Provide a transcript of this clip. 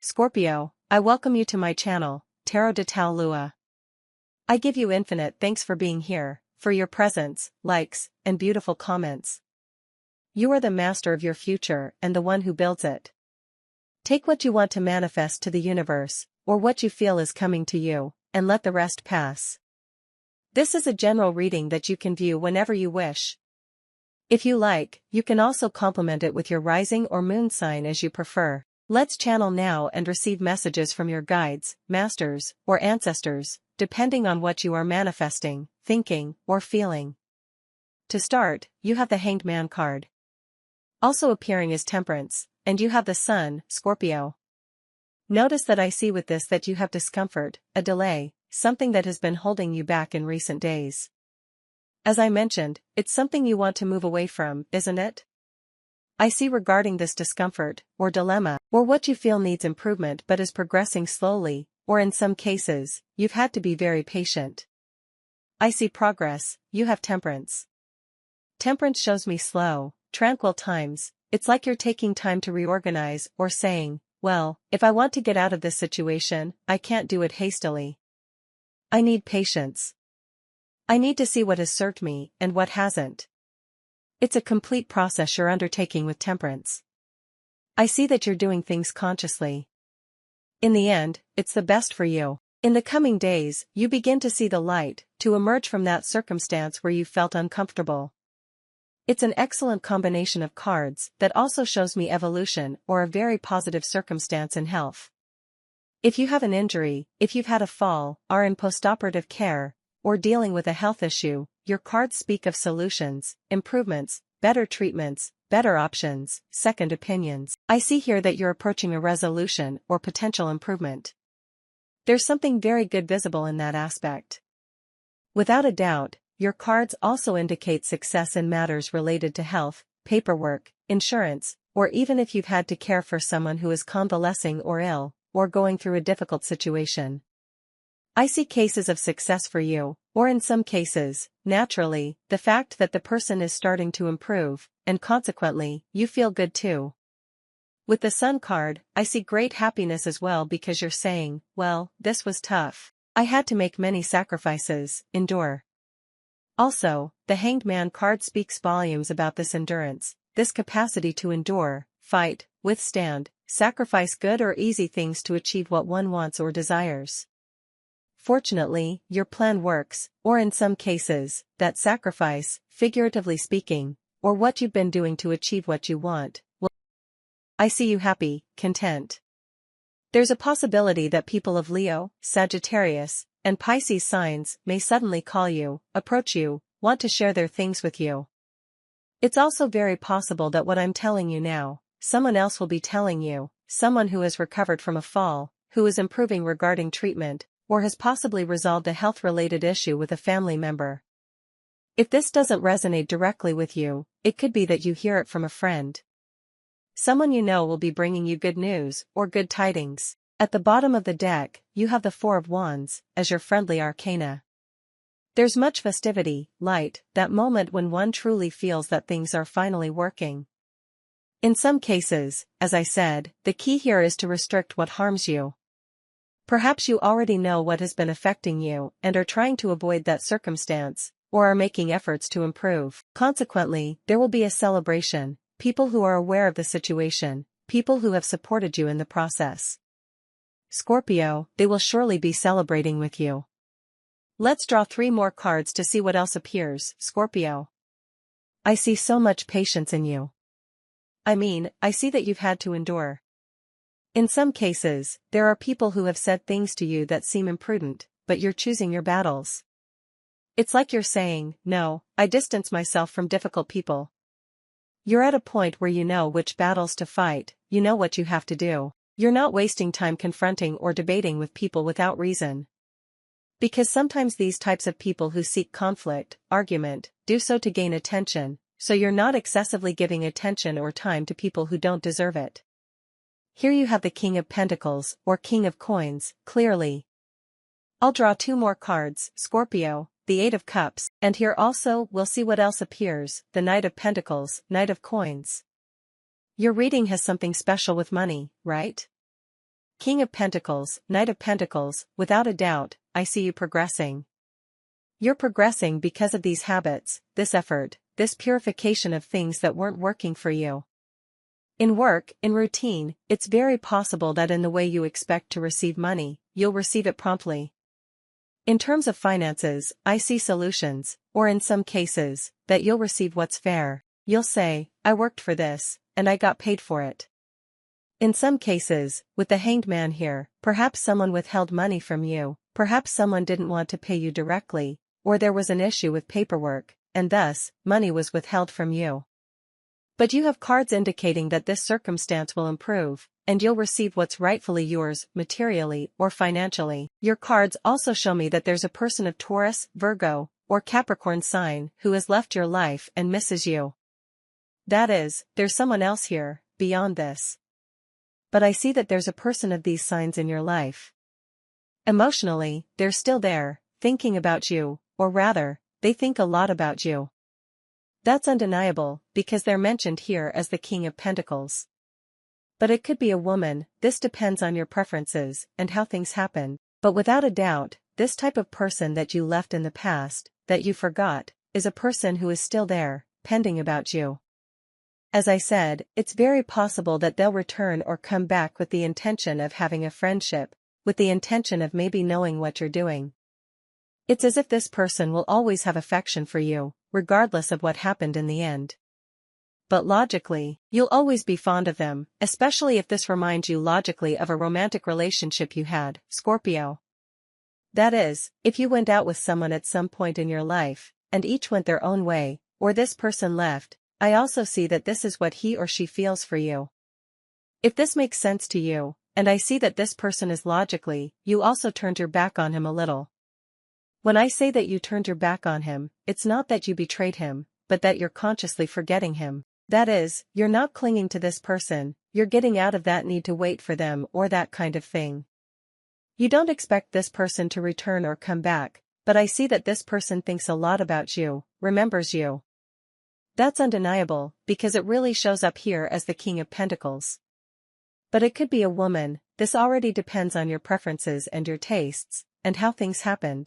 Scorpio, I welcome you to my channel, Tarot de Tau Lua. I give you infinite thanks for being here, for your presence, likes, and beautiful comments. You are the master of your future and the one who builds it. Take what you want to manifest to the universe, or what you feel is coming to you, and let the rest pass. This is a general reading that you can view whenever you wish. If you like, you can also complement it with your rising or moon sign as you prefer. Let's channel now and receive messages from your guides, masters, or ancestors, depending on what you are manifesting, thinking, or feeling. To start, you have the Hanged Man card. Also appearing is Temperance, and you have the Sun, Scorpio. Notice that I see with this that you have discomfort, a delay, something that has been holding you back in recent days. As I mentioned, it's something you want to move away from, isn't it? I see regarding this discomfort, or dilemma, or what you feel needs improvement but is progressing slowly, or in some cases, you've had to be very patient. I see progress, you have Temperance. Temperance shows me slow, tranquil times. It's like you're taking time to reorganize or saying, well, if I want to get out of this situation, I can't do it hastily. I need patience. I need to see what has served me and what hasn't. It's a complete process you're undertaking with Temperance. I see that you're doing things consciously. In the end, it's the best for you. In the coming days, you begin to see the light, to emerge from that circumstance where you felt uncomfortable. It's an excellent combination of cards that also shows me evolution or a very positive circumstance in health. If you have an injury, if you've had a fall, are in postoperative care, or dealing with a health issue, your cards speak of solutions, improvements, better treatments, better options, second opinions. I see here that you're approaching a resolution or potential improvement. There's something very good visible in that aspect. Without a doubt, your cards also indicate success in matters related to health, paperwork, insurance, or even if you've had to care for someone who is convalescing or ill, or going through a difficult situation. I see cases of success for you, or in some cases, naturally, the fact that the person is starting to improve, and consequently, you feel good too. With the Sun card, I see great happiness as well because you're saying, well, this was tough. I had to make many sacrifices, endure. Also, the Hanged Man card speaks volumes about this endurance, this capacity to endure, fight, withstand, sacrifice good or easy things to achieve what one wants or desires. Fortunately, your plan works, or in some cases, that sacrifice, figuratively speaking, or what you've been doing to achieve what you want, will. I see you happy, content. There's a possibility that people of Leo, Sagittarius, and Pisces signs may suddenly call you, approach you, want to share their things with you. It's also very possible that what I'm telling you now, someone else will be telling you, someone who has recovered from a fall, who is improving regarding treatment, or has possibly resolved a health-related issue with a family member. If this doesn't resonate directly with you, it could be that you hear it from a friend. Someone you know will be bringing you good news or good tidings. At the bottom of the deck, you have the Four of Wands as your friendly arcana. There's much festivity, light, that moment when one truly feels that things are finally working. In some cases, as I said, the key here is to restrict what harms you. Perhaps you already know what has been affecting you and are trying to avoid that circumstance, or are making efforts to improve. Consequently, there will be a celebration, people who are aware of the situation, people who have supported you in the process. Scorpio, they will surely be celebrating with you. Let's draw 3 more cards to see what else appears, Scorpio. I see so much patience in you. I see that you've had to endure. In some cases, there are people who have said things to you that seem imprudent, but you're choosing your battles. It's like you're saying, no, I distance myself from difficult people. You're at a point where you know which battles to fight, you know what you have to do. You're not wasting time confronting or debating with people without reason. Because sometimes these types of people who seek conflict, argument, do so to gain attention, so you're not excessively giving attention or time to people who don't deserve it. Here you have the King of Pentacles, or King of Coins, clearly. I'll draw 2 more cards, Scorpio, the Eight of Cups, and here also we'll see what else appears, the Knight of Pentacles, Knight of Coins. Your reading has something special with money, right? King of Pentacles, Knight of Pentacles, without a doubt, I see you progressing. You're progressing because of these habits, this effort, this purification of things that weren't working for you. In work, in routine, it's very possible that in the way you expect to receive money, you'll receive it promptly. In terms of finances, I see solutions, or in some cases, that you'll receive what's fair. You'll say, I worked for this, and I got paid for it. In some cases, with the Hanged Man here, perhaps someone withheld money from you, perhaps someone didn't want to pay you directly, or there was an issue with paperwork, and thus, money was withheld from you. But you have cards indicating that this circumstance will improve, and you'll receive what's rightfully yours, materially or financially. Your cards also show me that there's a person of Taurus, Virgo, or Capricorn sign who has left your life and misses you. That is, there's someone else here, beyond this. But I see that there's a person of these signs in your life. Emotionally, they're still there, thinking about you, or rather, they think a lot about you. That's undeniable, because they're mentioned here as the King of Pentacles. But it could be a woman, this depends on your preferences, and how things happen, but without a doubt, this type of person that you left in the past, that you forgot, is a person who is still there, pending about you. As I said, it's very possible that they'll return or come back with the intention of having a friendship, with the intention of maybe knowing what you're doing. It's as if this person will always have affection for you, regardless of what happened in the end. But logically, you'll always be fond of them, especially if this reminds you logically of a romantic relationship you had, Scorpio. That is, if you went out with someone at some point in your life, and each went their own way, or this person left, I also see that this is what he or she feels for you. If this makes sense to you, and I see that this person is logically, you also turned your back on him a little. When I say that you turned your back on him, it's not that you betrayed him, but that you're consciously forgetting him. That is, you're not clinging to this person, you're getting out of that need to wait for them or that kind of thing. You don't expect this person to return or come back, but I see that this person thinks a lot about you, remembers you. That's undeniable, because it really shows up here as the King of Pentacles. But it could be a woman, this already depends on your preferences and your tastes, and how things happened.